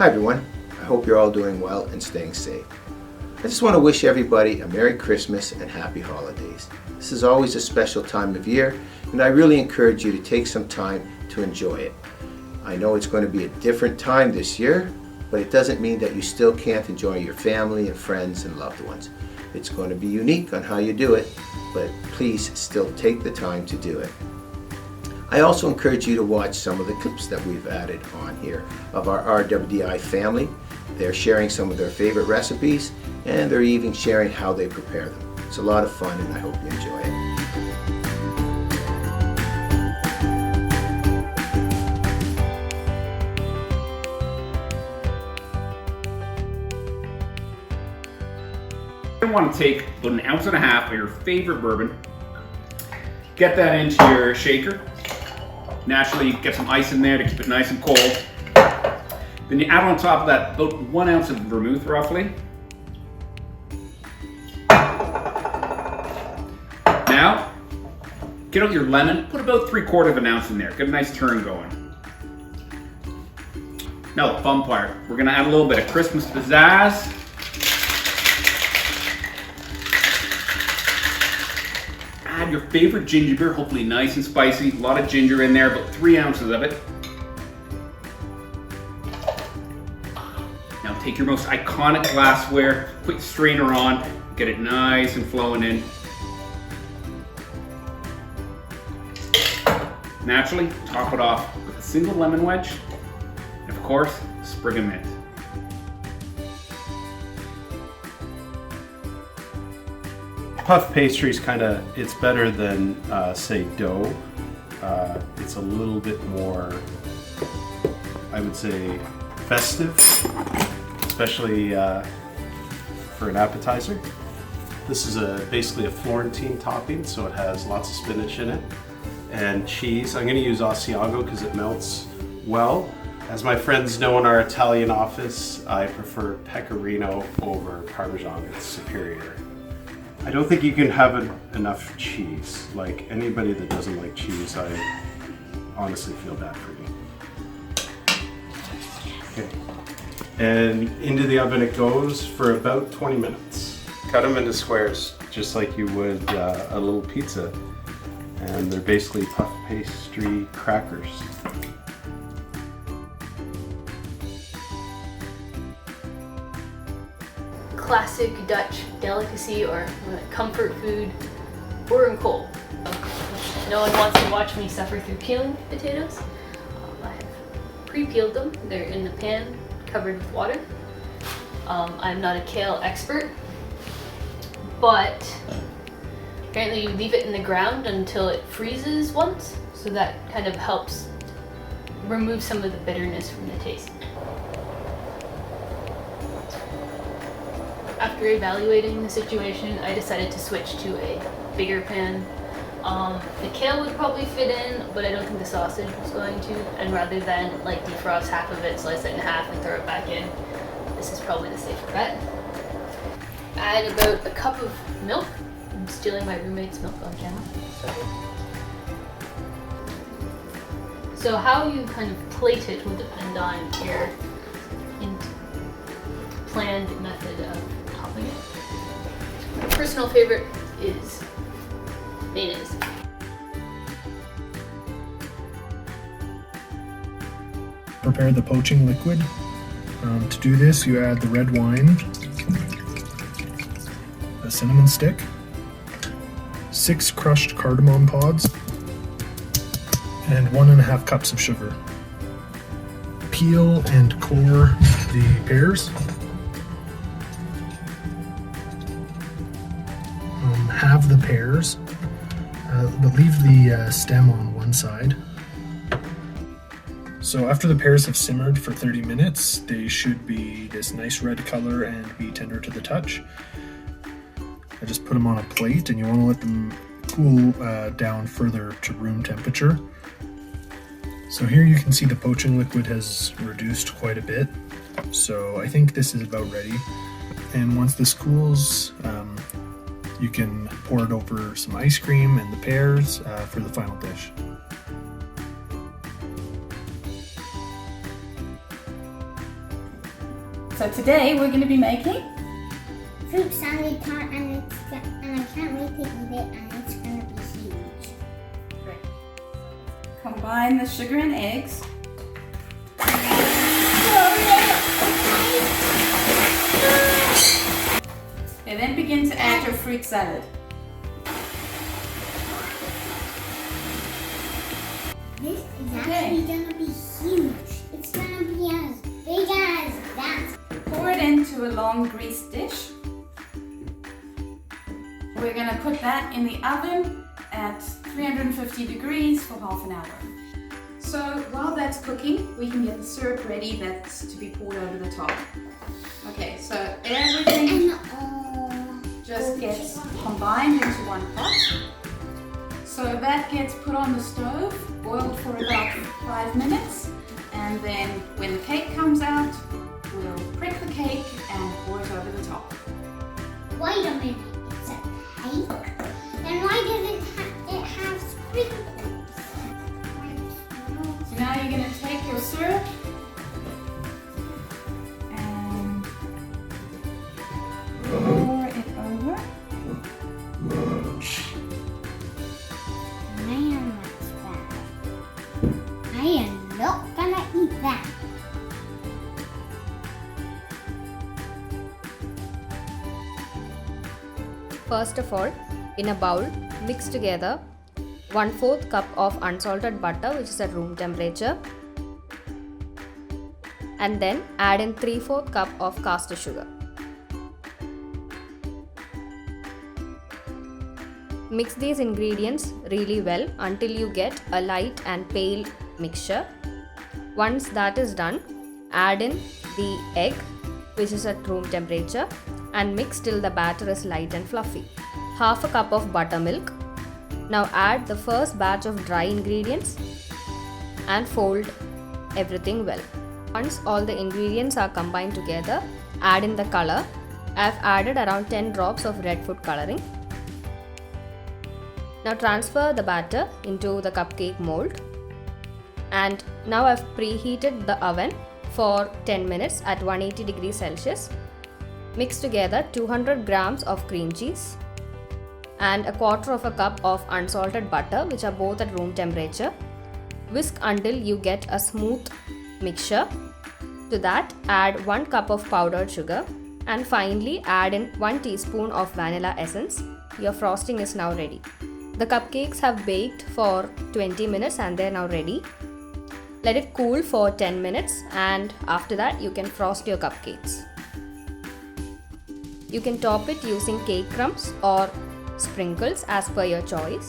Hi everyone, I hope you're all doing well and staying safe. I just want to wish everybody a Merry Christmas and Happy Holidays. This is always a special time of year, and I really encourage you to take some time to enjoy it. I know it's going to be a different time this year, but it doesn't mean that you still can't enjoy your family and friends and loved ones. It's going to be unique on how you do it, but please still take the time to do it. I also encourage you to watch some of the clips that we've added on here of our RWDI family. They're sharing some of their favorite recipes, and they're even sharing how they prepare them. It's a lot of fun, and I hope you enjoy it. You're going to want to take about 1.5 ounces of your favorite bourbon, get that into your shaker. Naturally, you get some ice in there to keep it nice and cold. Then you add on top of that about 1 ounce of vermouth roughly. Now, get out your lemon, put about 3/4 of an ounce in there. Get a nice turn going. Now the fun part, we're gonna add a little bit of Christmas pizzazz. Add your favorite ginger beer, hopefully nice and spicy. A lot of ginger in there, about 3 ounces of it. Now take your most iconic glassware, put your strainer on, get it nice and flowing in. Naturally, top it off with a single lemon wedge, and of course, a sprig of mint. Puff pastry is it's better than say dough. It's a little bit more, I would say, festive, especially for an appetizer. This is basically a Florentine topping, so it has lots of spinach in it and cheese. I'm going to use Asiago because it melts well. As my friends know in our Italian office, I prefer pecorino over Parmesan. It's superior. I don't think you can have enough cheese. Like anybody that doesn't like cheese, I honestly feel bad for you. Okay. And into the oven it goes for about 20 minutes. Cut them into squares, just like you would a little pizza. And they're basically puff pastry crackers. Classic Dutch delicacy or comfort food, boring cold. No one wants to watch me suffer through peeling potatoes. I have pre-peeled them. They're in the pan covered with water. I'm not a kale expert, but apparently you leave it in the ground until it freezes once, so that kind of helps remove some of the bitterness from the taste. After evaluating the situation, I decided to switch to a bigger pan. The kale would probably fit in, but I don't think the sausage was going to. And rather than defrost half of it, slice it in half and throw it back in, this is probably the safer bet. Add about a cup of milk. I'm stealing my roommate's milk on camera. So how you kind of plate it will depend on your planned method of topping it. My personal favorite is mayonnaise. Prepare the poaching liquid. To do this, you add the red wine, a cinnamon stick, 6 crushed cardamom pods, and 1.5 cups of sugar. Peel and core the pears. Halve the pears, but leave the stem on one side. So after the pears have simmered for 30 minutes, they should be this nice red color and be tender to the touch. I just put them on a plate, and you want to let them cool down further to room temperature. So here you can see the poaching liquid has reduced quite a bit. So I think this is about ready. And once this cools, you can pour it over some ice cream and the pears for the final dish. So today we're going to be making fruit salad tart, and I can't wait to eat it, and it's gonna be huge. combine the sugar and eggs. And then begin to add your fruit salad. This is actually gonna be huge. It's gonna be as big as that. Pour it into a long greased dish. We're going to put that in the oven at 350 degrees for half an hour. So while that's cooking, we can get the syrup ready that's to be poured over the top. Okay, so everything just gets combined into one pot. So that gets put on the stove, boiled for about 5 minutes, and then when the cake comes out, we'll prick the cake and pour it over the top. Wait a minute, it's a cake? Then why doesn't it have sprinkles? So now you're going to take your syrup and pour it over. Man, that's bad. I am not gonna eat that. First of all, in a bowl, mix together 1/4 cup of unsalted butter, which is at room temperature, and then add in 3/4 cup of caster sugar. Mix these ingredients really well until you get a light and pale mixture. Once that is done, add in the egg, which is at room temperature, and mix till the batter is light and fluffy. Half a cup of buttermilk. Now add the first batch of dry ingredients and fold everything well. Once all the ingredients are combined together, add in the color. I've added around 10 drops of red food coloring. Now transfer the batter into the cupcake mold, and now I've preheated the oven for 10 minutes at 180 degrees Celsius. Mix together 200 grams of cream cheese and a 1/4 cup of unsalted butter, which are both at room temperature. Whisk until you get a smooth mixture. To that, add 1 cup of powdered sugar, and finally add in 1 teaspoon of vanilla essence. Your frosting is now ready. The cupcakes have baked for 20 minutes and they're now ready. Let it cool for 10 minutes, and after that you can frost your cupcakes. You can top it using cake crumbs or sprinkles as per your choice.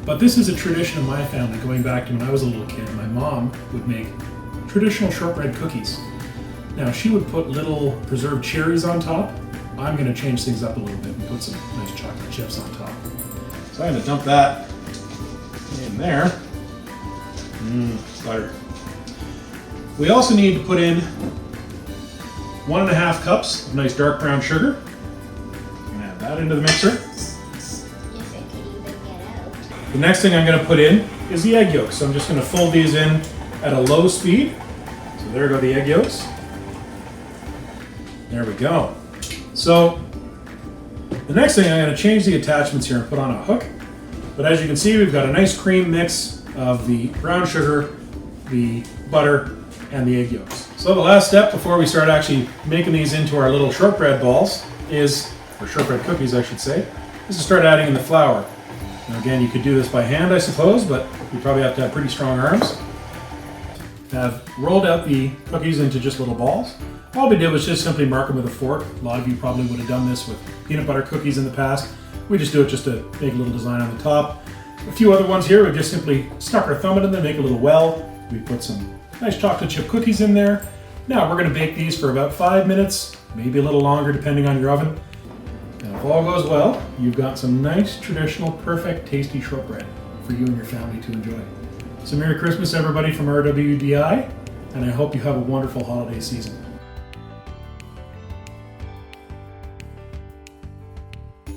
But this is a tradition of my family going back to when I was a little kid. My mom would make traditional shortbread cookies. Now she would put little preserved cherries on top. I'm going to change things up a little bit and put some nice chocolate chips on top. So I'm going to dump that in there. Butter. We also need to put in 1.5 cups of nice dark brown sugar. I'm going to add that into the mixer. Yes, I could even get out. The next thing I'm going to put in is the egg yolks. So I'm just going to fold these in at a low speed. So there go the egg yolks. There we go. So the next thing, I'm going to change the attachments here and put on a hook. But as you can see, we've got a nice cream mix of the brown sugar, the butter, and the egg yolks. So the last step before we start actually making these into our little shortbread balls is, or shortbread cookies I should say, is to start adding in the flour. Now again, you could do this by hand I suppose, but you probably have to have pretty strong arms. I've rolled out the cookies into just little balls. All we did was just simply mark them with a fork. A lot of you probably would have done this with peanut butter cookies in the past. We just do it just to make a little design on the top. A few other ones here, we just simply stuck our thumb in them, make a little well. We put some nice chocolate chip cookies in there. Now we're going to bake these for about 5 minutes, maybe a little longer depending on your oven. And if all goes well, you've got some nice, traditional, perfect, tasty shortbread for you and your family to enjoy. So Merry Christmas everybody from RWDI, and I hope you have a wonderful holiday season.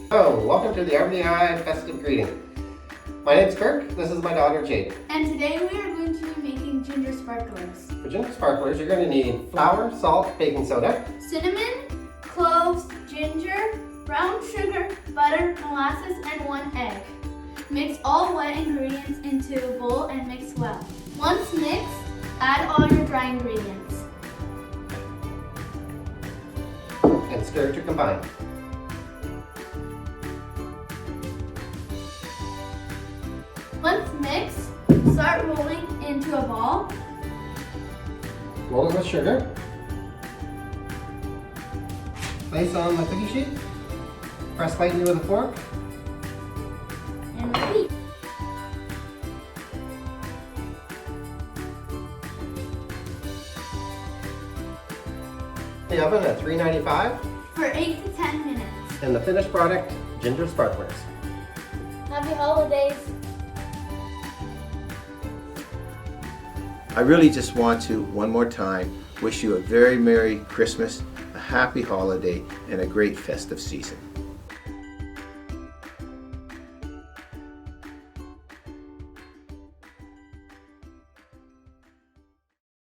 Hello, welcome to the RWDI Festive greeting. My name's Kirk. This is my daughter Jade. And today we are going to be making ginger sparklers. For ginger sparklers, you're going to need flour, salt, baking soda, Cinnamon, cloves, ginger, brown sugar, butter, molasses, and 1 egg. Mix all wet ingredients into a bowl and mix well. Once mixed, add all your dry ingredients. and stir to combine. Once mixed, start rolling into a ball. Roll it with sugar. Place on the cookie sheet. Press lightly with a fork. And repeat. The oven at 395. For 8 to 10 minutes. And the finished product, ginger sparklers. Happy holidays! I really just want to, one more time, wish you a very Merry Christmas, a happy holiday, and a great festive season.